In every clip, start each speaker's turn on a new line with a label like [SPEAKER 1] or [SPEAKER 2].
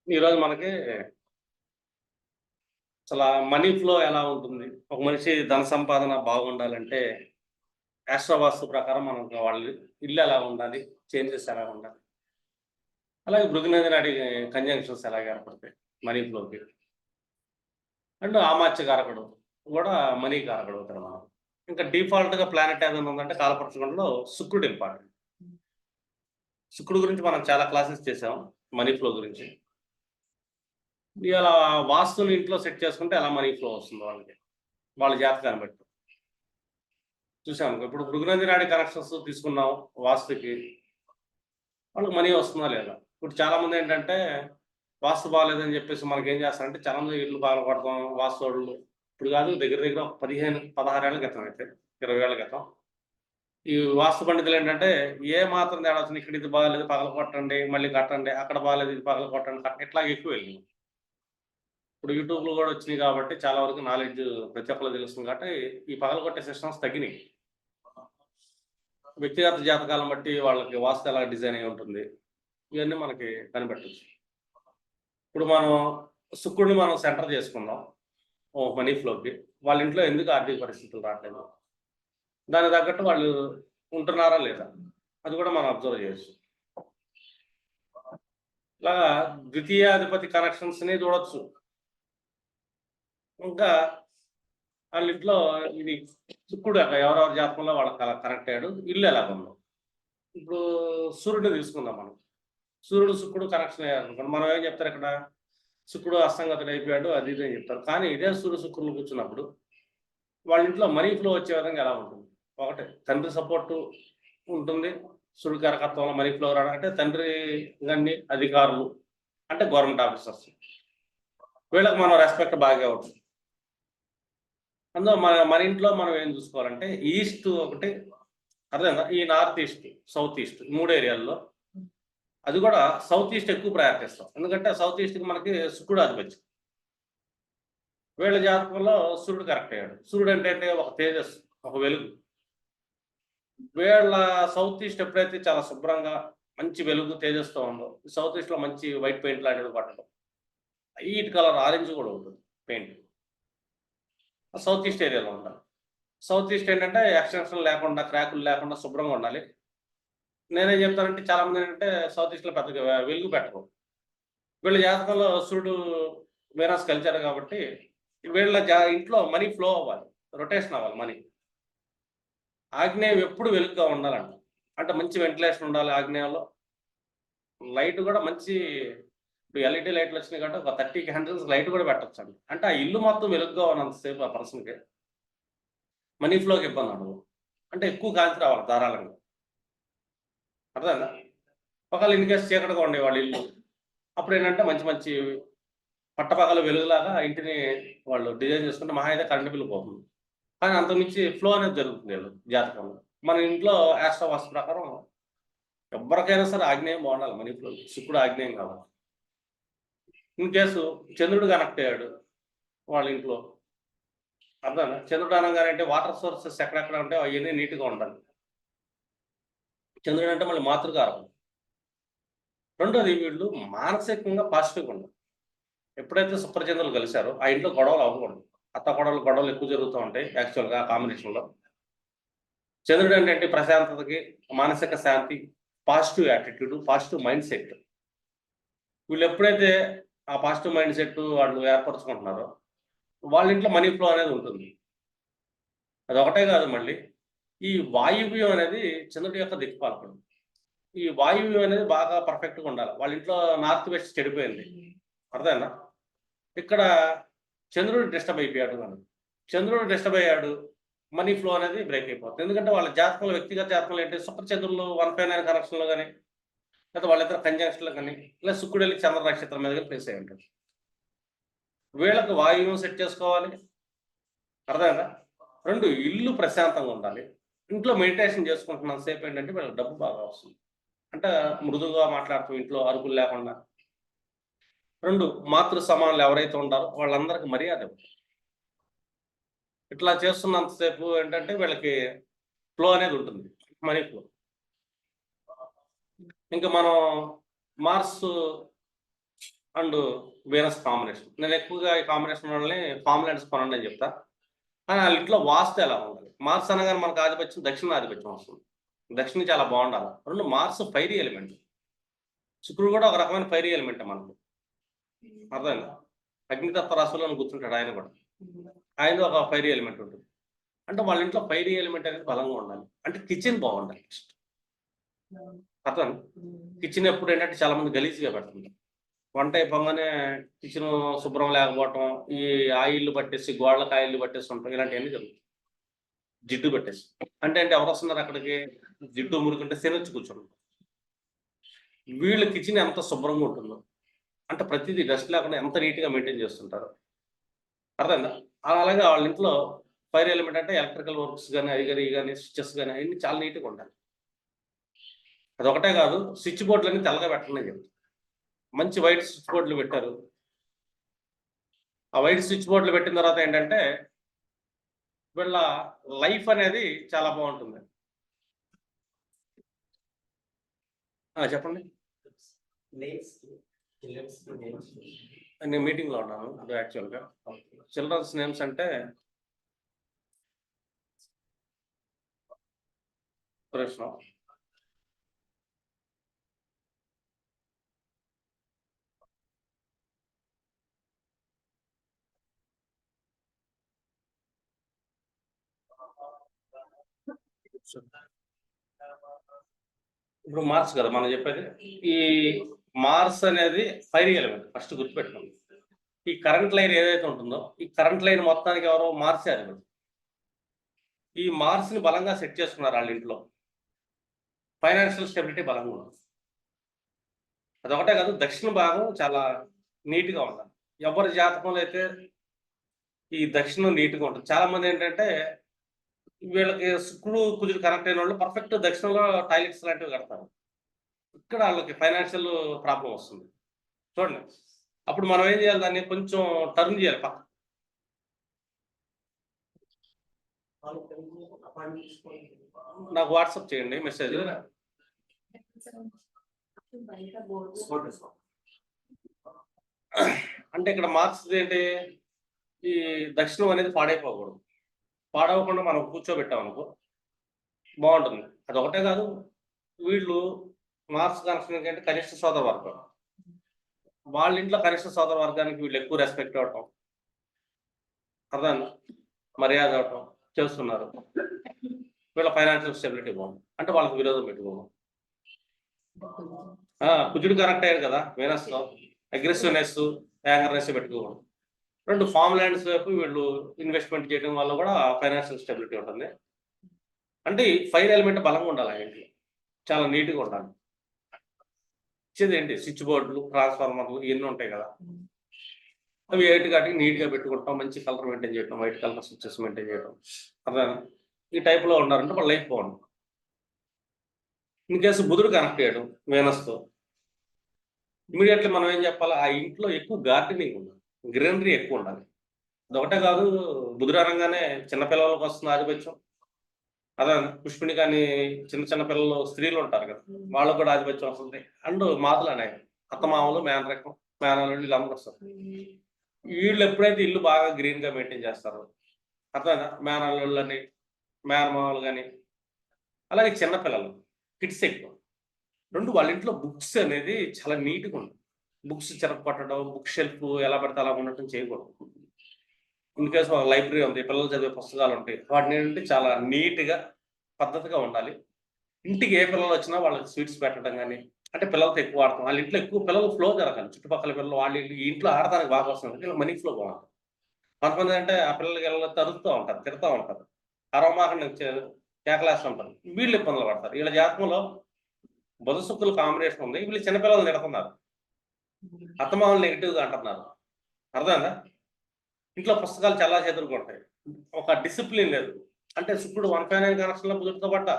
[SPEAKER 1] ఈరోజు మనకి అసల మనీ ఫ్లో ఎలా ఉంటుంది? ఒక మనిషి ధన సంపాదన బాగుండాలంటే వాస్తు ప్రకారం మనం వాళ్ళ ఇల్లు ఎలా ఉండాలి? చేంజెస్ ఎలా ఉండాలి? అలాగే భృగు నాడి కంజంక్షన్స్ ఎలాగ ఏర్పడతాయి మనీ ఫ్లోకి? అండ్ ఆమాత్య కారకుడు కూడా మనీ కారకుడు అవుతాడు మనం. ఇంకా డిఫాల్ట్‌గా ప్లానెట్ ఏదైనా ఉందంటే కాలపక్షకంలో శుక్రుడు ఇంపార్టెంట్. శుక్రుడు గురించి మనం చాలా క్లాసెస్ చేసాం మనీ ఫ్లో గురించి. ఇలా వాస్తుని ఇంట్లో సెట్ చేసుకుంటే ఎలా మనీ ఫ్లో వస్తుంది వాళ్ళకి. వాళ్ళ జాతకాన్ని బట్టి. చూసామనుకో ఇప్పుడు భృగు నాడి కనెక్షన్స్ తీసుకున్నాం వాస్తుకి. వాళ్ళకి మనీ వస్తుందా లేదా? ఇప్పుడు చాలామంది ఏంటంటే వాస్తు బాలేదని చెప్పేసి మనకేం చేస్తారంటే చాలామంది ఇల్లు పగలగొడతాం వాస్తోళ్ళు. ఇప్పుడు కాదు దగ్గర దగ్గర ఒక 15, 16 ఏళ్ల క్రితం అయితే 20 ఏళ్ల క్రితం. ఈ వాస్తు పండితులు ఏంటంటే ఏ మాత్రం తేడా వచ్చినా ఇక్కడ ఇది బాగాలేదు పగలగొట్టండి, మళ్ళీ కట్టండి, అక్కడ బాగాలేదు ఇది పగలగొట్టండి ఇట్లాగ ఎక్కువ వెళ్ళింది. ఇప్పుడు యూట్యూబ్‌లో కూడా వచ్చినాయి కాబట్టి చాలా వరకు నాలెడ్జ్ ప్రతి ఒక్కళ్ళకి తెలుస్తుంది కాబట్టి ఈ పగలగొట్టే సిస్టమ్స్ తగ్గినాయి. వ్యక్తిగత జాతకాలను బట్టి వాళ్ళకి వాస్తు ఎలా డిజైన్ అయ్యి ఉంటుంది. ఇవన్నీ మనకి కనిపెట్టొచ్చు. ఇప్పుడు మనం శుక్రుడిని మనం సెంటర్ చేసుకుందాం. మనీ ఫ్లోకి. వాళ్ళ ఇంట్లో ఎందుకు ఆర్థిక పరిస్థితులు రావట్లేదు? దానికి తగ్గట్టు వాళ్ళు ఉంటున్నారా లేదా? అది కూడా మనం అబ్జర్వ్ చేయొచ్చు. ఇలాగా ద్వితీయాధిపతి కనెక్షన్స్‌ని చూడొచ్చు. ఇంకా ఆళ్ళింట్లో ఇది శుక్రుడు ఎవరెవరి జాతకంలో వాళ్ళకి కనెక్ట్ అయ్యాడు. ఇల్లు ఎలాగుందో. ఇప్పుడు సూర్యుడిని తీసుకుందాం మనం. సూర్యుడు, శుక్రుడు కనెక్షన్ అయ్యారనుకోండి. మనం ఏం చెప్తారు ఇక్కడ? శుక్రుడు అస్తంగతుడైపోయాడు అది ఇది అని చెప్తారు. కానీ ఇదే సూర్య, శుక్రులు కూర్చున్నప్పుడు వాళ్ళ ఇంట్లో మనీ ఫ్లో వచ్చే విధంగా ఎలా ఉంటుంది? ఒకటి తండ్రి సపోర్టు ఉంటుంది. సూర్యుడి కారకత్వంలో మనీ ఫ్లో రావడం అంటే తండ్రి గాని అధికారులు అంటే గవర్నమెంట్ ఆఫీసర్స్. వీళ్ళకి మనం రెస్పెక్ట్ బాగా ఇవ్వచ్చు. అందులో మన ఇంట్లో మనం ఏం చూసుకోవాలంటే ఈస్ట్ ఒకటి అర్థమైందా? ఈ నార్త్ ఈస్ట్, సౌత్ ఈస్ట్ 3 ఏరియాల్లో అది కూడా సౌత్ ఈస్ట్ ఎక్కువ ప్రయారిటీ ఇస్తాం. ఎందుకంటే సౌత్ ఈస్ట్‌కి మనకి శుక్రుడు ఆధిపత్యం. వీళ్ళ జాతకంలో సూర్యుడు కరెక్ట్ అయ్యాడు. సూర్యుడు అంటే ఏంటి? ఒక తేజస్సు, ఒక వెలుగు. వీళ్ళ సౌత్ ఈస్ట్ ఎప్పుడైతే చాలా శుభ్రంగా మంచి వెలుగు తేజస్సుతో ఉందో, సౌత్ ఈస్ట్‌లో మంచి వైట్ పెయింట్ లాంటిది పడటం. లైట్ కలర్ ఆరెంజ్ కూడా ఉంటుంది పెయింట్. సౌత్ ఈస్ట్ ఏరియాలో ఉండాలి. సౌత్ ఈస్ట్ ఏంటంటే ఎక్స్‌టెన్షన్ లేకుండా, క్రాకులు లేకుండా శుభ్రంగా ఉండాలి. నేనేం చెప్తానంటే చాలామంది ఏంటంటే సౌత్ ఈస్ట్‌లో పెద్దగా వెలుగు పెట్టరు. వీళ్ళ జాతకంలో సూర్యుడు, వీనస్ కలిసారు కాబట్టి వీళ్ళ ఇంట్లో మనీ ఫ్లో అవ్వాలి. రొటేషన్ అవ్వాలి మనీ. ఆగ్నేయం ఎప్పుడు వెలుగుగా ఉండాలంట. అంటే మంచి వెంటిలేషన్ ఉండాలి ఆగ్నేయంలో. లైట్ కూడా మంచి ఇప్పుడు ఎల్ఈడీ లైట్లు వచ్చినాయి కాబట్టి ఒక 30 క్యాండిల్స్ లైట్ కూడా పెట్టొచ్చండి. అంటే ఆ ఇల్లు మొత్తం వెలుగుగా ఉన్నంత సేపు ఆ పర్సన్‌కి మనీ ఫ్లోకి ఇబ్బంది ఉండదు. అంటే ఎక్కువ కాంతి రావాలి ధారాళంగా. అర్థమైందా? ఒకవేళ ఇన్‌కేస్ చీకటిగా ఉండేవాళ్ళ ఇల్లు. అప్పుడేంటంటే మంచి మంచి పట్టపగలు వెలుగులాగా ఇంటిని వాళ్ళు డిజైన్ చేసుకుంటే మహా అయితే కరెంట్ బిల్ పోతుంది. కానీ అంతకుమించి ఫ్లో అనేది జరుగుతుంది వీళ్ళు జాతకంలో. మన ఇంట్లో వాస్తు ప్రకారం ఎవ్వరికైనా సరే ఆగ్నేయం బాగుండాలి మనీ ఫ్లో. శుక్రుడు ఆగ్నేయం కావాలి. ఇన్ కేసు చంద్రుడు కనెక్ట్ అయ్యాడు వాళ్ళ ఇంట్లో. అర్థమైందా? చంద్రుడు అనగానే అంటే వాటర్ సోర్సెస్ ఎక్కడెక్కడ ఉంటాయో అవన్నీ నీట్‌గా ఉండాలి. చంద్రుడు అంటే మళ్ళీ మాతృకారకం. రెండోది వీళ్ళు మానసికంగా పాజిటివ్‌గా ఉండాలి. ఎప్పుడైతే శుక్రచంద్రులు కలిసారో ఆ ఇంట్లో గొడవలు అవ్వకూడదు. అత్త గొడవలు ఎక్కువ జరుగుతూ ఉంటాయి యాక్చువల్‌గా ఆ కాంబినేషన్‌లో. చంద్రుడు ఏంటంటే ప్రశాంతతకి, మానసిక శాంతి, positive attitude, positive mind set. వీళ్ళు ఎప్పుడైతే ఆ పాజిటివ్ మైండ్ సెట్ వాళ్ళు ఏర్పరచుకుంటున్నారో, వాళ్ళ ఇంట్లో మనీ ఫ్లో అనేది ఉంటుంది. అదొకటే కాదు మళ్ళీ, ఈ వాయువ్యం అనేది చంద్రుడి యొక్క దిక్పాలకుడు. ఈ వాయువ్యం అనేది బాగా పర్ఫెక్ట్‌గా ఉండాలి. వాళ్ళ ఇంట్లో నార్త్ వెస్ట్ చెడిపోయింది. అర్థమైందా? ఇక్కడ చంద్రుడు డిస్టర్బ్ అయిపోయాడు అని. చంద్రుడు డిస్టర్బ్ అయ్యాడు. మనీ ఫ్లో అనేది బ్రేక్ అయిపోతుంది. ఎందుకంటే వాళ్ళ జాతకంలో వ్యక్తిగత జాతకంలో ఏంటి శుక్ర చంద్రులు 1/9 కనెక్షన్‌లో గాని, లేదా వాళ్ళిద్దరు కంజంక్షన్‌లో గాని, లేదా శుక్రుడెళ్లి చంద్ర నక్షత్రం మీద గాని ప్లేస్ అయ్యి ఉంటాడు. వీళ్ళకి వాయువ్యం సెట్ చేసుకోవాలి. అర్థమైందా? 2 ఇల్లు ప్రశాంతంగా ఉండాలి. ఇంట్లో మెడిటేషన్ చేసుకుంటున్నంత సేపు ఏంటంటే వీళ్ళకి డబ్బు బాగా వస్తుంది. అంటే మృదువుగా మాట్లాడుతూ ఇంట్లో అరుపులు లేకుండా. 2 మాతృ సమానులు ఎవరైతే ఉంటారో వాళ్ళందరికి మర్యాద ఇవ్వాలి. ఇట్లా చేస్తున్నంత సేపు ఏంటంటే వీళ్ళకి ఫ్లో అనేది ఉంటుంది. Money flow. ఇంకా మనం మార్స్ అండ్ వీనస్ కాంబినేషన్. నేను ఎక్కువగా ఈ కాంబినేషన్ వాళ్ళని ఫార్మ్ ల్యాండ్స్ కొనండి అని చెప్తా. కానీ వాళ్ళ ఇంట్లో వాస్తు ఎలా ఉండాలి? మార్స్ అనగానే మనకు ఆధిపత్యం దక్షిణ ఆధిపత్యం వస్తుంది. దక్షిణ చాలా బాగుండాలి. 2 మార్స్ ఫైరీ ఎలిమెంట్. శుక్రుడు కూడా ఒక రకమైన ఫైరీ ఎలిమెంటే మనకు. అర్థమైందా? అగ్నితత్వ రాశిలో కూర్చుంటాడు ఆయన కూడా. ఆయనలో ఒక ఫైరీ ఎలిమెంట్ ఉంటుంది. అంటే వాళ్ళ ఇంట్లో ఫైరీ ఎలిమెంట్ అనేది బలంగా ఉండాలి. అంటే కిచెన్ బాగుండాలి ఫస్ట్. అర్థమైందా? కిచెన్ ఎప్పుడు ఏంటంటే చాలా మంది గలీజ్‌గా పెడుతుంటారు. వంట అయిపోగానే కిచెన్ శుభ్రం లేకపోవటం, ఈ ఆయిల్ పట్టేసి గోడలకు ఆయిల్ పట్టేసి ఉంటాం, ఇలాంటివన్నీ జరుగుతాయి. జిడ్డు పెట్టేసి. అంటే ఎవరు వస్తున్నారు అక్కడికి? జిడ్డు మురికుంటే శనొచ్చి కూర్చుంటారు. వీళ్ళ కిచెన్ ఎంత శుభ్రంగా ఉంటుందో, అంటే ప్రతిదీ డస్ట్ లేకుండా ఎంత నీట్‌గా మెయింటైన్ చేస్తుంటారు. అర్థమైందా? అలాగే వాళ్ళ ఇంట్లో ఫైర్ ఎలిమెంట్ అంటే ఎలక్ట్రికల్ వర్క్స్ గాని, అవి గాని, ఇవి గాని, స్విచెస్ గాని అయన్నీ చాలా నీట్‌గా ఉండాలి. అదొకటే కాదు, స్విచ్ బోర్డ్‌లన్నీ తెల్లగా పెట్టండి అని చెప్తా. మంచి వైట్ స్విచ్ బోర్డ్‌లు పెట్టారు. ఆ వైట్ స్విచ్ బోర్డ్‌లు పెట్టిన తర్వాత ఏంటంటే, వీళ్ళ లైఫ్ అనేది చాలా బాగుంటుంది. చెప్పండి. నేను మీటింగ్‌లో ఉన్నాను యాక్చువల్‌గా. చిల్డ్రన్స్ నేమ్స్ అంటే ప్రశ్న. ఇప్పుడు మార్స్ కదా మనం చెప్పేది. ఈ మార్స్ అనేది ఫైరీ ఎలిమెంట్ ఫస్ట్ గుర్తుపెట్టుకోండి. ఈ కరెంట్ లైన్ ఏదైతే ఉంటుందో, ఈ కరెంట్ లైన్ మొత్తానికి ఎవరో మార్సే అధిపతి. ఈ మార్స్‌ని బలంగా సెట్ చేసుకున్నారు వాళ్ళ ఇంట్లో. ఫైనాన్షియల్ స్టెబిలిటీ బలంగా ఉంది. అదొకటే కాదు, దక్షిణ భాగం చాలా నీట్‌గా ఉండాలి. ఎవరి జాతకంలో అయితే ఈ దక్షిణం నీట్‌గా ఉంటుంది. చాలా మంది ఏంటంటే వీళ్ళకి శుక్రుడు, కుజుడు కనెక్ట్ అయిన వాళ్ళు పర్ఫెక్ట్ దక్షిణంలో టాయిలెట్స్ లాంటివి కడతారు. ఇక్కడ వాళ్ళకి ఫైనాన్షియల్ ప్రాబ్లమ్ వస్తుంది. చూడండి. అప్పుడు మనం ఏం చేయాలి? దాన్ని కొంచెం టర్న్ చేయాలి పక్కకి. నాకు వాట్సాప్ చేయండి మెసేజ్. అంటే ఇక్కడ మార్క్స్ ఏంటి? ఈ దక్షిణం అనేది పాడైపోకూడదు. పాడవకుండా మనం కూర్చోబెట్టామనుకో బాగుంటుంది. అదొకటే కాదు, వీళ్ళు మార్క్స్ కనెక్షన్ ఏంటంటే కనిష్ట సోదర వర్గం. వాళ్ళ ఇంట్లో కనిష్ట సోదర వర్గానికి వీళ్ళు ఎక్కువ రెస్పెక్ట్ ఇవ్వటం, అర్థమైందా? మర్యాద ఇవ్వటం చేస్తున్నారు. వీళ్ళ ఫైనాన్షియల్ స్టెబిలిటీ బాగుంది. అంటే వాళ్ళకి విరోధం పెట్టుకోవడం. కుజుడు కనెక్ట్ అయ్యారు కదా వీనస్‌తో, అగ్రెసివ్‌నెస్, యాంగర్‌నెస్ పెట్టుకోవడం. 2 ఫార్మ్ ల్యాండ్స్ వైపు వీళ్ళు ఇన్వెస్ట్‌మెంట్ చేయడం వల్ల కూడా ఫైనాన్షియల్ స్టెబిలిటీ ఉంటుంది. అంటే ఫైర్ ఎలిమెంట్ బలంగా ఉండాలి ఆ ఇంట్లో. చాలా నీట్‌గా ఉండాలి. ఇచ్చేది ఏంటి? స్విచ్ బోర్డులు, ట్రాన్స్‌ఫార్మర్లు ఇయన్నీ ఉంటాయి కదా! అవి ఏటికాటికి నీట్‌గా పెట్టుకుంటాం. మంచి కలర్ మెయింటైన్ చేయటం, వైట్ కలర్ స్విచెస్ మెయింటైన్ చేయటం. అర్థమైందా? ఈ టైప్‌లో ఉన్నారంటే వాళ్ళ లైఫ్ బాగుంటుంది. ఇన్ కేస్ బుధుడు కనెక్ట్ అయ్యాడు వీనస్‌తో, ఇమ్మీడియేట్‌లీ మనం ఏం చెప్పాలి? ఆ ఇంట్లో ఎక్కువ గార్డెనింగ్ ఉండాలి. గ్రీనరీ ఎక్కువ ఉండాలి. అదొకటే కాదు, బుధుడు అనంగానే చిన్న పిల్లలకి వస్తుంది ఆధిపత్యం. అదే పుష్పిని కానీ చిన్న చిన్న పిల్లలు స్త్రీలు ఉంటారు కదా! వాళ్ళకి కూడా ఆధిపత్యం వస్తుంది. అండ్ మాతలనేవి అత్తమామలు, మేనరికం, మేనల్లుళ్ళు వీళ్ళందరూ వస్తారు. వీళ్ళు ఎప్పుడైతే ఇల్లు బాగా గ్రీన్‌గా మెయింటైన్ చేస్తారో, అర్థమైందా? మేనల్లుళ్ళని, మేనమామలు గాని, అలాగే చిన్న పిల్లలు, కిడ్స్ ఎక్కువ. 2 వాళ్ళ ఇంట్లో బుక్స్ అనేది చాలా నీట్‌గా ఉంటుంది. బుక్స్ చిరగకొట్టడం, బుక్ షెల్ఫ్ ఎలా పడితే అలా ఉండటం చేయకూడదు. ఇన్ కేస్ ఒక లైబ్రరీ ఉంది, పిల్లలు చదివే పుస్తకాలు ఉంటాయి. వాటిని ఏంటంటే చాలా నీట్‌గా, పద్ధతిగా ఉండాలి. ఇంటికి ఏ పిల్లలు వచ్చినా వాళ్ళకి స్వీట్స్ పెట్టడం గాని, అంటే పిల్లలతో ఎక్కువ ఆడతాం. వాళ్ళ ఇంట్లో ఎక్కువ పిల్లలు ఫ్లో జరగాలి. చుట్టుపక్కల పిల్లలు వాళ్ళ ఈ ఇంట్లో ఆడటానికి బాగా వస్తుంది. వీళ్ళకి మనీ ఫ్లో బాగుంటుంది. కొంతమంది అంటే ఆ పిల్లలకి అరుస్తూ ఉంటారు, తిడతా ఉంటారు. అరవమాకండి కేకలేస్తూ ఉంటారు. వీళ్ళు ఇబ్బందులు పడతారు. వీళ్ళ జాతకంలో బుధ శుక్రుల కాంబినేషన్ ఉంది. వీళ్ళు చిన్నపిల్లలు తిడుతున్నారు. అత్తమామలు నెగెటివ్‌గా అంటున్నారు. అర్థమైందా? ఇంట్లో పుస్తకాలు చెల్లాచెదురుగా ఉంటాయి. ఒక డిసిప్లిన్ లేదు. అంటే శుక్రుడు 159 కనెక్షన్‌లో బుధుడితో పడ్డా,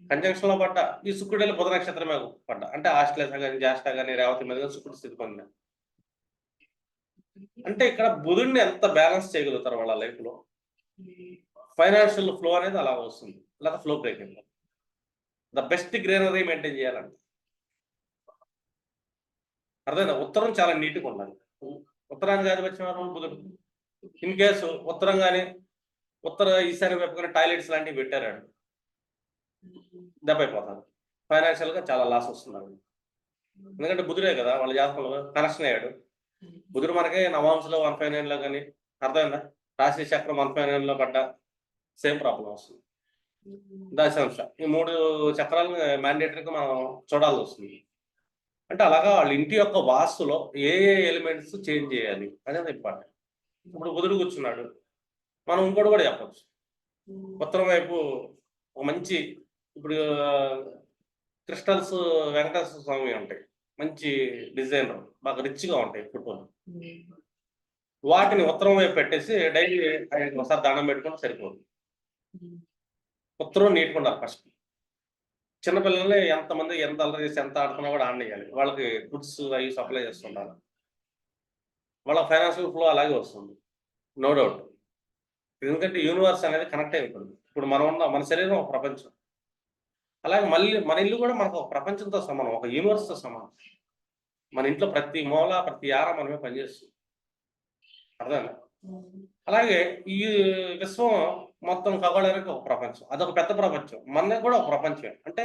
[SPEAKER 1] కంజంక్షన్‌లో పడ్డా, ఈ శుక్రుడెళ్ళి బుధ నక్షత్రం మీద పడ్డా. అంటే ఆశ్లేష గాని, జ్యేష్ఠ గాని, రేవతి మీద గాని శుక్రుడు స్థితి పొందిన. అంటే ఇక్కడ బుధుడిని ఎంత బ్యాలెన్స్ చేయగలుగుతారు వాళ్ళ లైఫ్‌లో. ఫైనాన్షియల్ ఫ్లో అనేది అలా వస్తుంది. లేదా ఫ్లో బ్రేక్ అయిపోతుంది. ద బెస్ట్ గ్రీనరీ మెయింటైన్ చేయాలంటే. అర్థమైందా? ఉత్తరం చాలా నీట్గా ఉండాలి. ఉత్తరానికి ఆధిపత్యం ఎవరు? బుధుడు. ఇన్ కేసు ఉత్తరం కానీ ఉత్తర ఈశాన్య వైపు కానీ టాయిలెట్స్ లాంటివి పెట్టారు, దెబ్బ అయిపోతారు. ఫైనాన్షియల్గా చాలా లాస్ వస్తున్నారు. ఎందుకంటే బుధుడే కదా వాళ్ళ జాతకంలో కనెక్షన్ అయ్యాడు. బుధుడు మనకి నవాంశలో 159లో కానీ, అర్థమైందా? రాశి చక్రం 159లో పడ్డ సేమ్ ప్రాబ్లం వస్తుంది. దశాంశ ఈ 3 చక్రాలను మ్యాండేటరీగా మనం చూడాల్సి వస్తుంది. అంటే అలాగా వాళ్ళ ఇంటి యొక్క వాస్తులో ఏ ఎలిమెంట్స్ చేంజ్ చేయాలి అనేది ఇంపార్టెంట్. ఇప్పుడు బుధుడు కూర్చున్నాడు, మనం ఇంకోటి కూడా చెప్పచ్చు. ఉత్తరం వైపు ఒక మంచి ఇప్పుడు క్రిస్టల్స్ వెంకటేశ్వర స్వామి ఉంటాయి, మంచి డిజైనర్, బాగా రిచ్గా ఉంటాయి ఫోటోలు. వాటిని ఉత్తరం వైపు పెట్టేసి డైలీ ఒకసారి దండం పెట్టుకుంటే సరిపోదు. ఉత్తరం నీట్గా ఉండాలి ఫస్ట్. చిన్నపిల్లల్ని ఎంతమంది ఎంత అల్లరి చేసి ఎంత ఆడుతున్నా కూడా ఆడనేయాలి. వాళ్ళకి ఫుడ్స్ అవి సప్లై చేస్తుండాలి. వాళ్ళ ఫైనాన్షియల్ ఫ్లో అలాగే వస్తుంది, నో డౌట్. ఎందుకంటే యూనివర్స్ అనేది కనెక్ట్ అయి ఉంటుంది. ఇప్పుడు మనం ఉన్న మన శరీరం ఒక ప్రపంచం, అలాగే మళ్ళీ మన ఇల్లు కూడా మనకు ఒక ప్రపంచంతో సమానం, ఒక యూనివర్స్తో సమానం. మన ఇంట్లో ప్రతి మూల ప్రతి ఆర మనమే పనిచేస్తుంది, అర్థమైందా? అలాగే ఈ విశ్వం మొత్తం ఖగోళానికి ఒక ప్రపంచం, అదొక పెద్ద ప్రపంచం. మనకి కూడా ఒక ప్రపంచమే. అంటే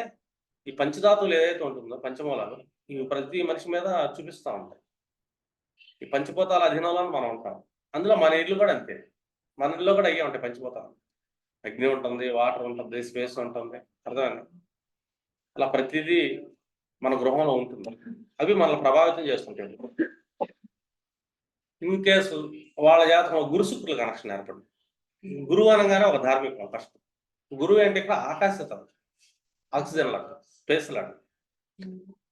[SPEAKER 1] ఈ పంచధాతువులు ఏదైతే ఉంటుందో పంచమూలాలు, ఇవి ప్రతి మనిషి మీద చూపిస్తూ ఉంటాయి. ఈ పంచభూతాల అధీనంలో మనం ఉంటాం. అందులో మన ఇల్లు కూడా అంతే. మన ఇల్లు కూడా అయ్యే ఉంటాయి పంచభూతాలు. అగ్ని ఉంటుంది, వాటర్ ఉంటుంది, స్పేస్ ఉంటుంది, అర్థమైంది? అలా ప్రతిదీ మన గృహంలో ఉంటుంది. అవి మనల్ని ప్రభావితం చేస్తుంటాయి. ఇన్ కేసు వాళ్ళ జాతకంలో గురు శుక్రుల కనెక్షన్ ఏర్పడింది. గురువు అనగానే ఒక ధార్మికం ఫస్ట్. గురువు అంటే ఇక్కడ ఆకాశత, ఆక్సిజన్ లాగా, స్పేస్ లాగా.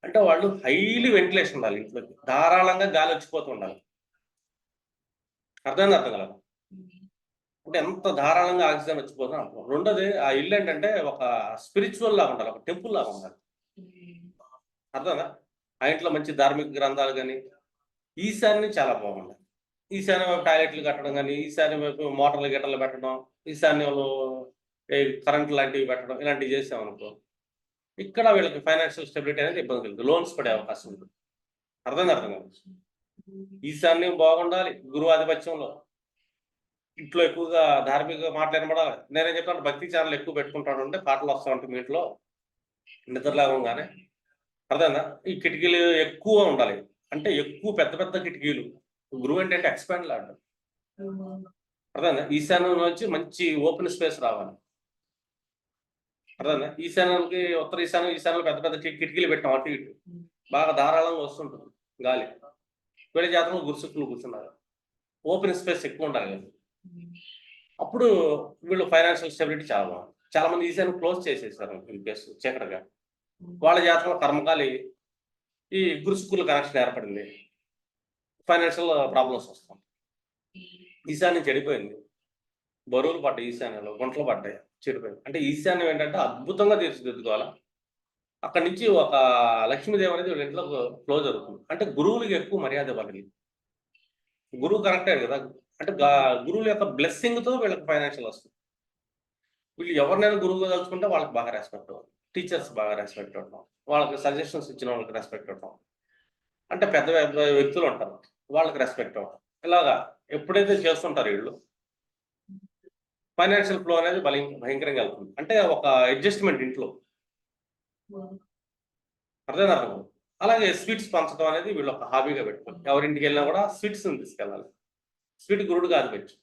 [SPEAKER 1] అంటే వాళ్ళు హైలీ వెంటిలేషన్ ఉండాలి, ఇంట్లోకి ధారాళంగా గాలి వచ్చిపోతూ ఉండాలి. అర్థం కలదు. అంటే ఎంత ధారాళంగా ఆక్సిజన్ వచ్చిపోతుందో అర్థం. రెండోది ఆ ఇల్లు ఏంటంటే ఒక స్పిరిచువల్ లాగా ఉండాలి, ఒక టెంపుల్ లాగా ఉండాలి. అర్థందా? ఆ ఇంట్లో మంచి ధార్మిక గ్రంథాలు కానీ, ఈశాన్యం చాలా బాగుండాలి. ఈశాన్యం వైపు టాయిలెట్లు కట్టడం కానీ, ఈశాన్యం వైపు మోటార్లు గిట్టర్లు పెట్టడం, ఈశాన్యంలో కరెంట్ లాంటివి పెట్టడం, ఇలాంటివి చేసామనుకో ఇక్కడ వీళ్ళకి ఫైనాన్షియల్ స్టెబిలిటీ అనేది ఇబ్బంది కలుగుతుంది, లోన్స్ పడే అవకాశం ఉంటుంది. అర్థం కాదు. ఈశాన్యం బాగుండాలి, గురువు ఆధిపత్యంలో. ఇంట్లో ఎక్కువగా ధార్మిక మాటలు వినబడాలి. నేనేం చెప్పాను, భక్తి ఛానల్ ఎక్కువ పెట్టుకుంటాను అంటే పాటలు వస్తూ ఉంటాయి మీ ఇంట్లో నిద్రలేవగానే. అర్థమైందా? ఈ కిటికీలు ఎక్కువ ఉండాలి, అంటే ఎక్కువ పెద్ద పెద్ద కిటికీలు. గురువు ఏంటంటే ఎక్స్పాండ్ లాంటి. అర్థమైందా? ఈశాన్యం నుంచి మంచి ఓపెన్ స్పేస్ రావాలి. అర్థమైందా? ఈశాన్యానికి ఉత్తర ఈశాన్యంలో పెద్ద పెద్ద కిటికీలు పెట్టాం, అటు ఇటు బాగా ధారాళంగా వస్తుంటుంది గాలి. వీళ్ళ జాతకంలో గురుశుక్రులు కూర్చున్నారు, ఓపెన్ స్పేస్ ఎక్కువ ఉండాలి. అప్పుడు వీళ్ళు ఫైనాన్షియల్ స్టెబిలిటీ చాలా బాగుంది. చాలా మంది ఈశాన్యం క్లోజ్ చేసేసారు ఇన్ కేసు చీకటిగా. వాళ్ళ జాతకంలో కర్మకాలి ఈ గురుశుక్రుల కనెక్షన్ ఏర్పడింది, ఫైనాన్షియల్ ప్రాబ్లమ్స్ వస్తాయి. ఈశాన్యం చెడిపోయింది, బరువులు పడ్డాయి, ఈశాన్యంలో గుంటలు పడ్డాయి, చెడిపోయింది. అంటే ఈశాన్యం ఏంటంటే అద్భుతంగా తీర్చిదిద్దుకోవాలి. అక్కడి నుంచి ఒక లక్ష్మీదేవి అనేది వీళ్ళ ఇంట్లో ఫ్లో జరుగుతుంది. అంటే గురువులకి ఎక్కువ మర్యాద ఇవ్వాలి. గురువు కనెక్ట్ అయ్యారు కదా, అంటే గురువుల యొక్క బ్లెస్సింగ్తో వీళ్ళకి ఫైనాన్షియల్ వస్తుంది. వీళ్ళు ఎవరినైనా గురువుగా తలుచుకుంటే వాళ్ళకి బాగా రెస్పెక్ట్ ఇవ్వాలి, టీచర్స్ బాగా రెస్పెక్ట్ ఇవ్వడం, వాళ్ళకి సజెషన్స్ ఇచ్చిన వాళ్ళకి రెస్పెక్ట్ ఇవ్వడం, అంటే పెద్ద పెద్ద వ్యక్తులు ఉంటారు వాళ్ళకి రెస్పెక్ట్ ఇవ్వడం. ఇలాగా ఎప్పుడైతే చేస్తుంటారు వీళ్ళు, ఫైనాన్షియల్ ఫ్లో అనేది భయంకరంగా వెళ్తుంది. అంటే ఒక అడ్జస్ట్మెంట్ ఇంట్లో. అర్థం. అలాగే స్వీట్స్ పంచడం అనేది వీళ్ళు ఒక హాబీగా పెట్టుకోవాలి. ఎవరింటికి వెళ్ళినా కూడా స్వీట్స్ తీసుకెళ్ళాలి. స్వీట్ గురుడు కాదు పెట్టి,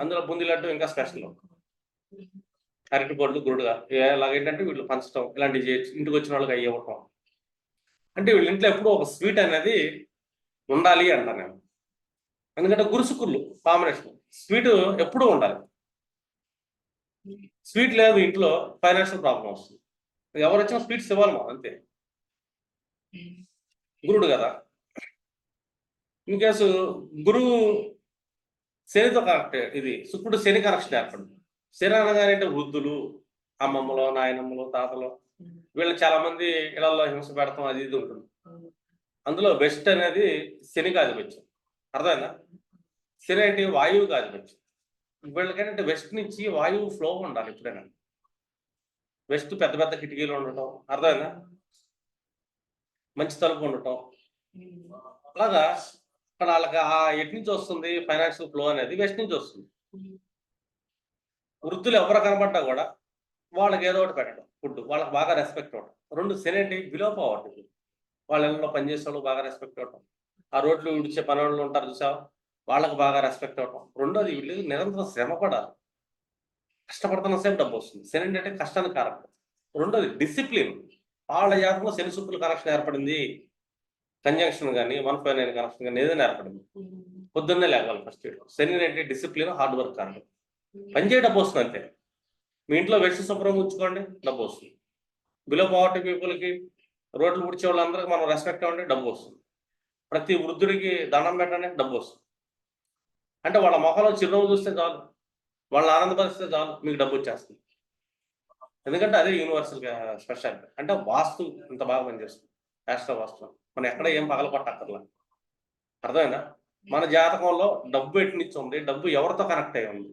[SPEAKER 1] అందులో బూందీ లడ్డు ఇంకా స్పెషల్, అరటి బొడ్లు గురుడుగా. ఎలాగేంటంటే వీళ్ళు పంచడం ఇలాంటివి చేయొచ్చు, ఇంటికి వచ్చిన వాళ్ళకి అయ్యి ఇవ్వటం. అంటే వీళ్ళ ఇంట్లో ఎప్పుడూ ఒక స్వీట్ అనేది ఉండాలి అంటాను నేను. ఎందుకంటే గురుశుక్రులు కాంబినేషన్, స్వీట్ ఎప్పుడూ ఉండాలి. స్వీట్ లేదు ఇంట్లో ఫైనాన్షియల్ ప్రాబ్లం వస్తుంది. ఎవరు వచ్చినా స్వీట్స్ ఇవ్వాలి మనం, అంతే. గురుడు కదా. ఇన్ కేసు గురువు శనితో కరెక్ట్, ఇది శుక్రుడు శని కనెక్షన్ ఏర్పడింది. శని అనగానే వృద్ధులు, అమ్మమ్మలో, నాయనమ్మలో, తాతలో, వీళ్ళు చాలా మంది ఇళ్లలో హింస పెడతాం, అది ఇది ఉంటుంది. అందులో బెస్ట్ అనేది శనికి ఆధిపత్యం. అర్థమైందా? శని అంటే వాయువుకి ఆధిపత్యం. వీళ్ళకేంటంటే వెస్ట్ నుంచి వాయువు ఫ్లో ఉండాలి ఎప్పుడైనా. వెస్ట్ పెద్ద పెద్ద కిటికీలు ఉండటం, అర్థమైందా? మంచి తలుపు ఉండటం, అలాగా అక్కడ వాళ్ళకి ఎటు నుంచి వస్తుంది ఫైనాన్షియల్ ఫ్లో అనేది వెస్ట్ నుంచి వస్తుంది. వృద్ధులు ఎవరు కనబడ్డా కూడా వాళ్ళకి ఏదో ఒకటి పెట్టడం ఫుడ్, వాళ్ళకి బాగా రెస్పెక్ట్ ఇవ్వడం. 2 సెనేటి బిలో పావర్టీ, వాళ్ళ ఇళ్ళలో పనిచేసే వాళ్ళు బాగా రెస్పెక్ట్ ఇవ్వడం. ఆ రోడ్లు విడిచే పనులు ఉంటారు చూసావా, వాళ్ళకి బాగా రెస్పెక్ట్ ఇవ్వడం. రెండోది వీళ్ళు నిరంతరం శ్రమ పడాలి, కష్టపడుతున్న సేపు డబ్బు వస్తుంది. శని అంటే కష్టానికి కారకం. రెండోది డిసిప్లిన్, వాళ్ళ జాతకంలో శని శుక్రుల కనెక్షన్ ఏర్పడింది, కంజంక్షన్ కానీ 159 కనెక్షన్ కానీ ఏదైనా ఏర్పడింది, పొద్దున్నే లేవాలి ఫస్ట్. శని అంటే డిసిప్లిన్, హార్డ్ వర్క్ కారణం. పనిచేయ డబ్బు వస్తుంది అంతే. మీ ఇంట్లో వెస్ట్ శుభ్రంగా ఉంచుకోండి, డబ్బు వస్తుంది. బిలో పావర్టీ పీపుల్కి, రోడ్లు పుడిచే వాళ్ళందరికీ మనం రెస్పెక్ట్ ఇవ్వండి, డబ్బు వస్తుంది. ప్రతి వృద్ధుడికి దండం పెట్టండి, డబ్బు వస్తుంది. అంటే వాళ్ళ మొహంలో చిరునవ్వు చూస్తే చాలు, వాళ్ళని ఆనందపరిస్తే చాలు, మీకు డబ్బు వచ్చేస్తుంది. ఎందుకంటే అదే యూనివర్సల్ స్పెషాలిటీ. అంటే వాస్తు ఇంత బాగా పనిచేస్తుంది, యాస్ట్రో వాస్తు. మనం ఎక్కడ ఏం పగలపట్టక్కర్లా. అర్థమైందా? మన జాతకంలో డబ్బు ఎటు నుంచి ఉంది, డబ్బు ఎవరితో కనెక్ట్ అయి ఉంది.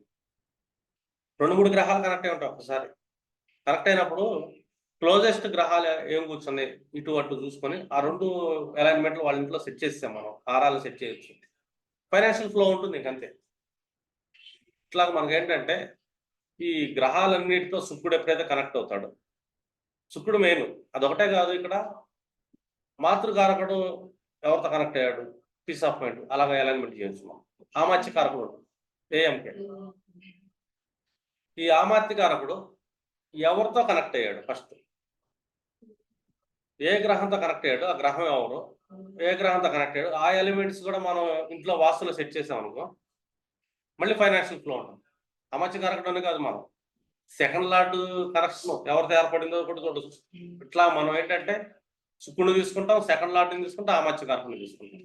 [SPEAKER 1] 2-3 గ్రహాలు కనెక్ట్ అయి ఉంటాయి ఒకసారి. కనెక్ట్ అయినప్పుడు క్లోజెస్ట్ గ్రహాలు ఏం కూర్చున్నాయి ఇటు అటు చూసుకొని ఆ 2 అలైన్మెంట్లు వాళ్ళ ఇంట్లో సెట్ చేస్తాం, మనం హారాలు సెట్ చేయొచ్చు. ఫైనాన్షియల్ ఫ్లో ఉంటుంది ఇంకంతే. ఇట్లాగ మనకి ఏంటంటే ఈ గ్రహాలన్నిటితో శుక్రుడు ఎప్పుడైతే కనెక్ట్ అవుతాడు, శుక్రుడు మెయిన్. అదొకటే కాదు, ఇక్కడ మాతృకారకుడు ఎవరితో కనెక్ట్ అయ్యాడు, పీస్ ఆఫ్ మైండ్, అలాగే అలైన్మెంట్ చేయొచ్చు మనం. ఆమాత్య కారకుడు ఏఎంకే, ఈ ఆమాత్య కారకుడు ఎవరితో కనెక్ట్ అయ్యాడు, ఫస్ట్ ఏ గ్రహంతో కనెక్ట్ అయ్యాడు, ఆ గ్రహం ఎవరు, ఏ గ్రహంతో కనెక్ట్ అయ్యాడు, ఆ ఎలిమెంట్స్ కూడా మనం ఇంట్లో వాస్తులో సెట్ చేసాం అనుకో, మళ్ళీ ఫైనాన్షియల్ ఫ్లో ఉంటుంది. అమాత్య కారకుడు అనే కాదు, మనం సెకండ్ లార్డ్ కనెక్షన్ ఎవరితో ఏర్పడిందో కూడా చూడొచ్చు. ఇట్లా మనం ఏంటంటే శుక్రుడు తీసుకుంటాం, సెకండ్ లార్డ్ని తీసుకుంటాం, ఆమాత్య కారకుని తీసుకుంటాం.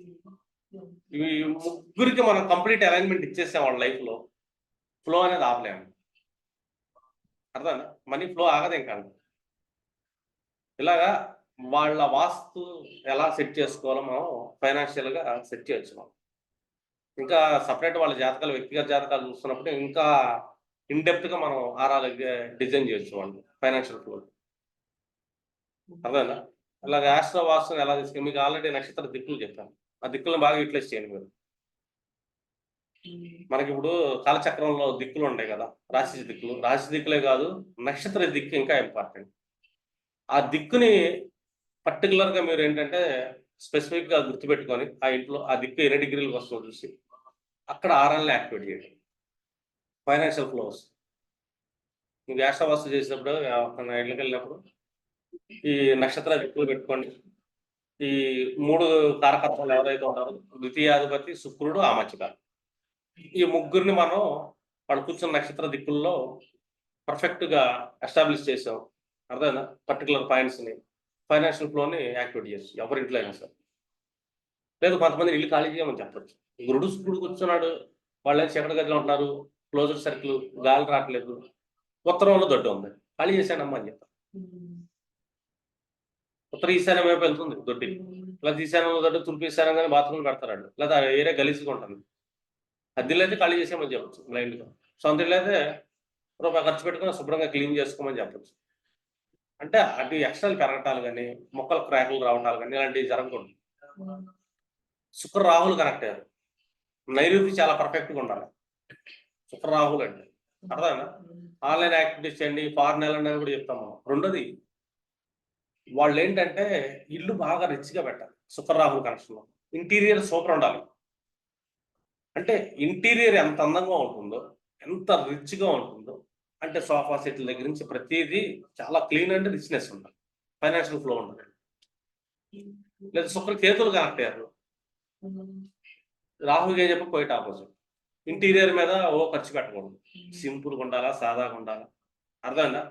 [SPEAKER 1] ఇవి ముగ్గురికి మనం కంప్లీట్ అలైన్మెంట్ ఇచ్చేసాం వాళ్ళ లైఫ్లో, ఫ్లో అనేది ఆపలేము. అర్థమైందా? మనీ ఫ్లో ఆగదు ఇంకా. ఇలాగా వాళ్ళ వాస్తు ఎలా సెట్ చేసుకోవాలో మనం ఫైనాన్షియల్గా సెట్ చేయొచ్చు. మనం ఇంకా సపరేట్ వాళ్ళ జాతకాలు, వ్యక్తిగత జాతకాలు చూస్తున్నప్పుడు ఇంకా ఇన్డెప్త్గా మనం ఆరాలు డిజైన్ చేయొచ్చు వాళ్ళు ఫైనాన్షియల్ ఫ్లో. అర్థమైందా? ఇలాగ ఆస్ట్రో వాస్తుని ఎలా తీసుకుని మీకు ఆల్రెడీ నక్షత్ర దిక్కులు చెప్పాను, ఆ దిక్కులను బాగా యూటిలైజ్ చేయండి మీరు. మనకి ఇప్పుడు కాలచక్రంలో దిక్కులు ఉంటాయి కదా, రాశి దిక్కులు. రాశి దిక్కులే కాదు, నక్షత్ర దిక్కు ఇంకా ఇంపార్టెంట్. ఆ దిక్కుని పర్టికులర్గా మీరు ఏంటంటే స్పెసిఫిక్గా గుర్తుపెట్టుకొని ఆ ఇంట్లో ఆ దిక్కు ఎన్ని డిగ్రీలకు వస్తుందో చూసి అక్కడ ఆరాల్ని యాక్టివేట్ చేయండి, ఫైనాన్షియల్ ఫ్లో వస్తుంది. మీకు యాస్ట్రవాస్తు చేసినప్పుడు ఇళ్ళకి వెళ్ళినప్పుడు ఈ నక్షత్ర దిక్కులు పెట్టుకోండి. ఈ 3 కారకత్వాలు ఎవరైతే ఉంటారో, ద్వితీయాధిపతి శుక్రుడు, ఆమత్యకారు, ఈ ముగ్గురిని మనం వాళ్ళు కూర్చున్న నక్షత్ర దిక్కుల్లో పర్ఫెక్ట్గా ఎస్టాబ్లిష్ చేసాం. అర్థమైనా? పర్టికులర్ పాయింట్స్ని ఫైనాన్షియల్ ఫ్లోని యాక్టివేట్ చేసి ఎవరి ఇంట్లో అయినా సరే. లేదు కొంతమంది ఇల్లు ఖాళీ చేయమని చెప్పచ్చు. గురుడు శుక్రుడు కూర్చున్నాడు, వాళ్ళే చీకటి గదిలో ఉంటున్నారు, క్లోజర్ సర్కిల్, గాలి రావట్లేదు, ఉత్తరంలో దొడ్డు ఉంది, ఖాళీ చేశానమ్మా అని చెప్తాను. ఉత్తర ఈశాన్యం వైపు వెళ్తుంది దొడ్డి, ఇలా ఈశాన్యంలో దొడ్డు, తూర్పు ఈశాన్యం కానీ బాత్రూమ్ పెడతాడు, లేదా ఏరియా గలీజ్గా ఉంటుంది, అద్దెలు అయితే ఖాళీ చేసామని చెప్పచ్చు బ్లైండ్గా. సొంత ఇల్లు అయితే రూపాయి ఖర్చు పెట్టుకుని శుభ్రంగా క్లీన్ చేసుకోమని చెప్పచ్చు. అంటే అటు ఎక్స్ట్రాలు పెరగటాలు కానీ, మొక్కలు క్రాకులు రావటాలు కానీ ఇలాంటివి జరగకూడదు. శుక్ర రాహులు కనెక్ట్ అయ్యారు, నైరుతి చాలా పర్ఫెక్ట్గా ఉండాలి శుక్ర రాహులు అంటే. అర్థమైనా? ఆన్లైన్ యాక్టివిటీస్ చేయండి, ఫారెన్ వెళ్ళండి అని కూడా చెప్తాం మనం. రెండోది వాళ్ళు ఏంటంటే ఇల్లు బాగా రిచ్గా పెట్టాలి శుక్ర రాహుల్ కనెక్షన్లో. ఇంటీరియర్ సూపర్ ఉండాలి. అంటే ఇంటీరియర్ ఎంత అందంగా ఉంటుందో, ఎంత రిచ్గా ఉంటుందో, అంటే సోఫా సెట్ల దగ్గర నుంచి ప్రతిదీ చాలా క్లీన్ అండ్ రిచ్నెస్ ఉండాలి, ఫైనాన్షియల్ ఫ్లో ఉండాలి. లేదా శుక్ర కేతులు కనెక్ట్ అయ్యారు, రాహుల్ ఏం చెప్పి పోయిట్ ఆపోజిట్. ఇంటీరియర్ మీద ఓ ఖర్చు పెట్టకూడదు, సింపుల్గా ఉండాలా, సాదాగా ఉండాలా. అర్థమైందా?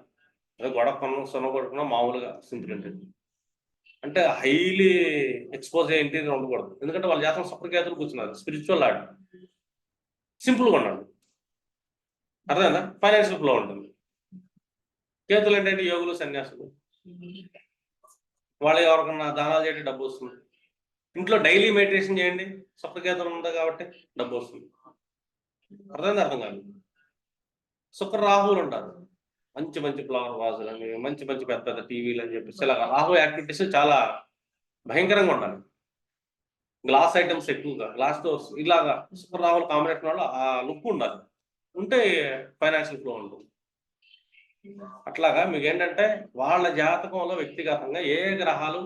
[SPEAKER 1] అదే గొడవ కొనం, సొన కొడుకున్నా మామూలుగా సింపుల్ అంటే హైలీ ఎక్స్పోజ్ అయ్యే ఇంటీరియర్ ఉండకూడదు. ఎందుకంటే వాళ్ళ జాతకం శుక్ర కేతులు కూర్చున్నారు, స్పిరిచువల్ ఆర్ట్, సింపుల్గా ఉండండి. అర్థమైందా? ఫైనాన్షియల్ ఫ్లో ఉంటుంది. కేతులు ఏంటంటే యోగులు, సన్యాసులు, వాళ్ళు ఎవరికన్నా దానాలు చేయడం డబ్బు వస్తుంది. ఇంట్లో డైలీ మెడిటేషన్ చేయండి, శుక్రకేతులు ఉంది కాబట్టి డబ్బు వస్తుంది. అర్థమైంది? అర్థం కాదు. శుక్ర రాహువులు ఉంటారు, మంచి మంచి ఫ్లవర్ వాజులు అని, మంచి మంచి పెద్ద పెద్ద టీవీలు అని చెప్పేసి ఇలా రాహు యాక్టివిటీస్ చాలా భయంకరంగా ఉండాలి. గ్లాస్ ఐటమ్స్ ఎక్కువగా, గ్లాస్ డోర్స్ ఇలాగా శుక్ర రాహుల కాంబినేషన్ వల్ల ఆ లుక్ ఉండాలి. ఉంటే ఫైనాన్షియల్ ఫ్లో ఉంటుంది. అట్లాగా మీకేంటంటే వాళ్ళ జాతకంలో వ్యక్తిగతంగా ఏ గ్రహాలు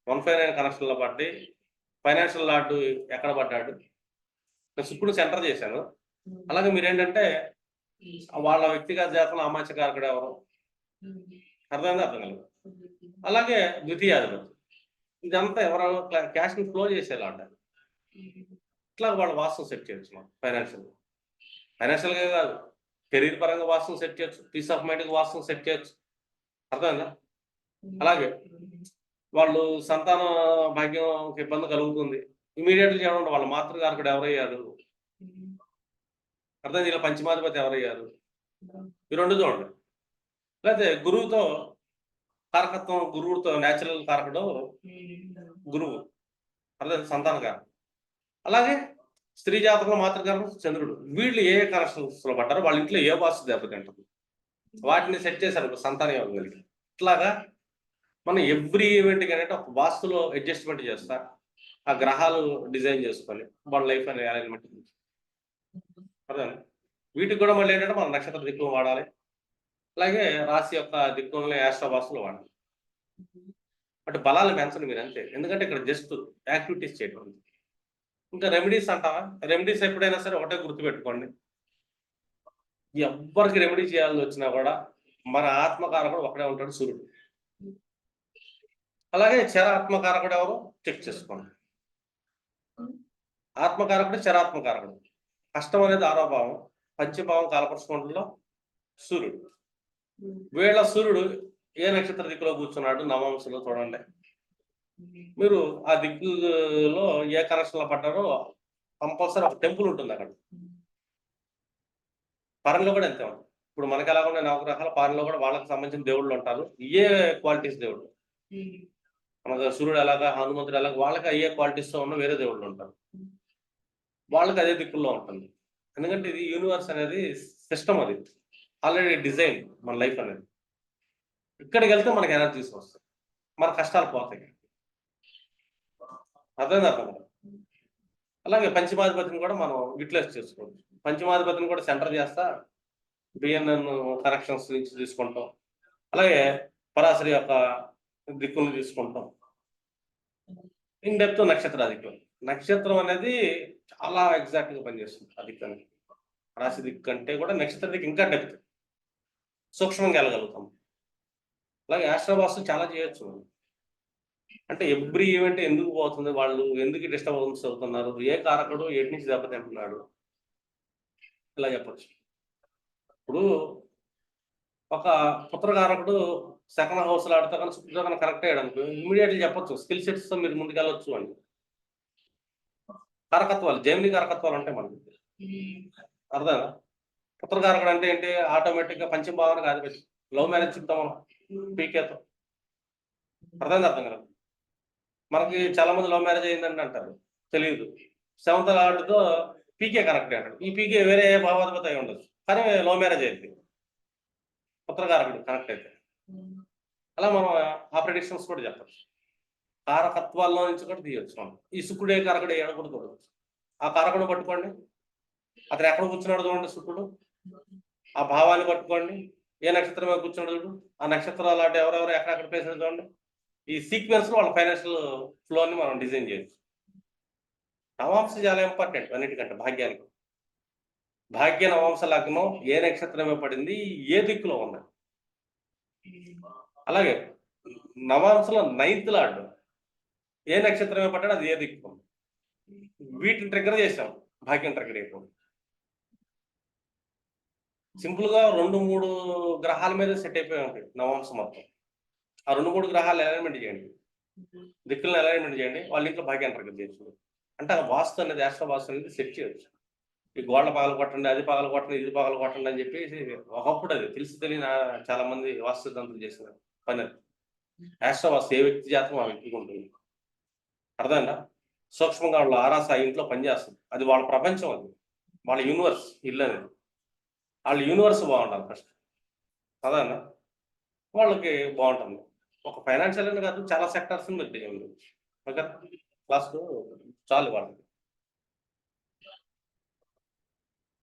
[SPEAKER 1] 159 కనెక్షన్‌లో పడ్డాయి, ఫైనాన్షియల్ లార్డ్ ఎక్కడ పడ్డాడు, నేను శుక్రుడిని సెంటర్ చేశాను. అలాగే మీరేంటంటే వాళ్ళ వ్యక్తిగత జాతకంలో అమాత్యకారకుడు ఎవరు, అర్థమైందా? అర్థం కాలేదు. అలాగే ద్వితీయాధిపతి, ఇదంతా ఎవరో క్యాష్‌ని ఫ్లో చేసేలా అంటారు. ఇట్లా వాళ్ళ వాస్తవం సెట్ చేయొచ్చు మనం ఫైనాన్షియల్‌గా కాదు, కెరీర్ పరంగా వాస్తవం సెట్ చేయొచ్చు, పీస్ ఆఫ్ మైండ్‌కి వాస్తవం సెట్ చేయొచ్చు. అర్థమైందా? అలాగే వాళ్ళు సంతాన భాగ్యం ఇబ్బంది కలుగుతుంది, ఇమీడియట్‌గా చూడండి వాళ్ళ మాతృకారకుడు ఎవరయ్యారు, అర్థమైంది? ఇలా పంచమాధిపతి ఎవరయ్యారు, ఈ 2 చూడండి. లేకపోతే గురువుతో కారకత్వం, గురువుతో న్యాచురల్ కారకుడు గురువు, అర్థమైంది? సంతాన కారకుడు. అలాగే స్త్రీ జాతకంలో మాతృకారకుడు చంద్రుడు. వీళ్ళు ఏ కనెక్షన్స్‌లో పడ్డారో వాళ్ళ ఇంట్లో ఏ వాస్తు దెబ్బతింటుంది, వాటిని సెట్ చేశారు సంతాన యోగం కలిగి. ఇట్లాగా మనం ఎవ్రీ ఈవెంట్‌కి ఏంటంటే ఒక వాస్తులో అడ్జస్ట్‌మెంట్ చేస్తా, ఆ గ్రహాలు డిజైన్ చేసుకొని వాళ్ళ లైఫ్ అనే అరేంజ్‌మెంట్ అర్థమైందా? వీటికి కూడా మళ్ళీ ఏంటంటే మనం నక్షత్ర దిక్కులు వాడాలి. అలాగే రాశి యొక్క దిక్కుల్ని యాస్ట్రో వాస్తులో వాడాలి. అంటే బలాలు పెంచండి మీరు అంతే. ఎందుకంటే ఇక్కడ జస్ట్ యాక్టివిటీస్ చేయడం అంతే. ఇంకా రెమెడీస్ అంటావా? రెమెడీస్ ఎప్పుడైనా సరే ఒకటే గుర్తుపెట్టుకోండి. ఎవ్వరికి రెమెడీ చేయాల్సి వచ్చినా కూడా మన ఆత్మకారకుడు ఒకడే ఉంటాడు, సూర్యుడు. అలాగే ఆత్మకారకుడు ఎవరు చెక్ చేసుకోండి. ఆత్మకారకుడు చరాత్మకారకుడు. కష్టం అనేది 6వ భావం, పంచభావం కాలపరుచుకుంటలో సూర్యుడు. వీళ్ళ సూర్యుడు ఏ నక్షత్ర దిక్కులో కూర్చున్నాడు నవాంశలో చూడండి. మీరు ఆ దిక్కులో ఏ కనెక్షన్లో పడ్డారో కంపల్సరీ ఒక టెంపుల్ ఉంటుంది అక్కడ. పరంలో కూడా అంతే ఉంటుంది. ఇప్పుడు మనకి ఎలా ఉన్నాయి నవగ్రహాలు, పరంలో కూడా వాళ్ళకి సంబంధించిన దేవుళ్ళు ఉంటారు. ఏ క్వాలిటీస్ దేవుళ్ళు, మనకు సూర్యుడు ఎలాగా, హనుమంతుడు ఎలాగా, వాళ్ళకి అయ్యే క్వాలిటీస్తో ఉన్న వేరే దేవుళ్ళు ఉంటారు. వాళ్ళకి అదే దిక్కుల్లో ఉంటుంది. ఎందుకంటే ఇది యూనివర్స్ అనేది సిస్టమ్, అది ఆల్రెడీ డిజైన్ మన లైఫ్ అనేది. ఇక్కడికి వెళ్తే మనకి ఎనర్జీస్ వస్తాయి, మన కష్టాలు పోతాయి. అర్థం. అలాగే పంచమాధిపతిని కూడా మనం యూటిలైజ్ చేసుకోవచ్చు. పంచమాధిపతిని కూడా సెంటర్ చేస్తా బిఎన్ఎన్ కనెక్షన్స్ నుంచి తీసుకుంటాం. అలాగే పరాశరి యొక్క దిక్కులను తీసుకుంటాం. ఇన్ డెప్త్ నక్షత్రాధిక్యం. నక్షత్రం అనేది చాలా ఎగ్జాక్ట్‌గా పనిచేస్తుంది ఆ దిక్కు అనేది. రాశి దిక్కు కంటే కూడా నక్షత్ర దిక్కు ఇంకా డెప్త్, సూక్ష్మంగా వెళ్ళగలుగుతాం. అలాగే ఆస్ట్రోవాస్తు చాలా చేయొచ్చు. అంటే ఎవ్రీ ఈవెంట్ ఎందుకు పోతుంది, వాళ్ళు ఎందుకు డిస్టర్బెన్స్ అవుతున్నారు, ఏ కారకుడు ఎటు నుంచి దెబ్బతింటున్నాడు, ఇలా చెప్పొచ్చు. ఇప్పుడు ఒక పుత్రకారకుడు సెకండ్ హౌస్లో ఆడితే కానీ శుక్రుడు కనుక కరెక్ట్ అయ్యాడు అనుకో, ఇమీడియట్లీ చెప్పొచ్చు స్కిల్ సెట్స్తో మీరు ముందుకెళ్ళొచ్చు అని. కారకత్వాలు, జైమిని కారకత్వాలు ఉంటాయి మనకి, అర్థమా? పుత్రకారకుడు అంటే ఏంటి, ఆటోమేటిక్గా పంచమ భావనకు ఆధిపత్యం. లవ్ మ్యారేజ్ చెప్తాం మనం పీకేతో, అర్థం కదా. మనకి చాలా మంది లవ్ మ్యారేజ్ అయిందని అంటారు, తెలియదు. 7th లార్డ్‌తో పీకే కనెక్ట్ అయ్యాడు. ఈ పీకే వేరే ఏ భావాధిపతి అయి ఉండొచ్చు, కానీ లవ్ మ్యారేజ్ అయింది పుత్రకారకుడు కనెక్ట్ అయితే. అలా మనం ఆ ప్రెడిక్షన్స్ కూడా చెప్పచ్చు. కారకత్వాల్లో నుంచి కూడా తీయొచ్చు మనం. ఈ శుక్రుడే కారకుడు అయ్యాడు కూడా చూడవచ్చు. ఆ కారకుడు పట్టుకోండి, అతను ఎక్కడ కూర్చున్నాడు చూడండి శుక్రుడు, ఆ భావాన్ని పట్టుకోండి, ఏ నక్షత్రం మీద కూర్చున్నాడు చూడు, ఆ నక్షత్రాలు అంటే ఎవరెవరు ఎక్కడెక్కడ ప్లేస్ చూడండి. ఈ సీక్వెన్స్ లో వాళ్ళ ఫైనాన్షియల్ ఫ్లోని మనం డిజైన్ చేయొచ్చు. నవాంశ చాలా ఇంపార్టెంట్ అన్నిటికంటే. భాగ్యానికి భాగ్య నవాంశ లగ్నం ఏ నక్షత్రమే పడింది, ఏ దిక్కులో ఉంది. అలాగే నవాంశలో 9th లార్డ్ ఏ నక్షత్రమే పడ్డాడు, అది ఏ దిక్కు. వీటిని ట్రిగ్గర్ చేసాం, భాగ్యం ట్రిగ్గర్ అయిపోయింది. సింపుల్ గా 2-3 గ్రహాల మీద సెట్ అయిపోయి ఉంటాయి నవాంశం మొత్తం. ఆ 2-3 గ్రహాలు అలైన్మెంట్ చేయండి, దిక్కులను అలైన్మెంట్ చేయండి, వాళ్ళ ఇంట్లో భాగ్యాన్ని ట్రిగ్గర్ చేయొచ్చు. అంటే ఆ వాస్తు అనేది, ఆస్ట్రో వాస్తు అనేది సెట్ చేయొచ్చు. ఈ గోడల పగలు కొట్టండి, అది పగలు కొట్టండి, ఇది పగలు కొట్టండి అని చెప్పేసి ఒకప్పుడు అది తెలిసి తెలియని చాలా మంది వాస్తు సిద్ధాంతులు చేసిన పని అది. ఆస్ట్రో వాస్తు ఏ వ్యక్తి జాతకం ఆ వ్యక్తికి ఉంటుంది, అర్థమైందా? సూక్ష్మంగా వాళ్ళ ఆరాస ఆ ఇంట్లో పనిచేస్తుంది, అది వాళ్ళ ప్రపంచం, అది వాళ్ళ యూనివర్స్ ఇల్లు అనేది. వాళ్ళ యూనివర్స్ బాగుండాలి ఫస్ట్, అదన్నా వాళ్ళకి బాగుంటుంది. ఒక ఫైనాన్షియల్ అని కాదు, చాలా సెక్టర్స్ మీరు చేయండి. ఓకే, లాస్ట్ చాలు వాళ్ళకి.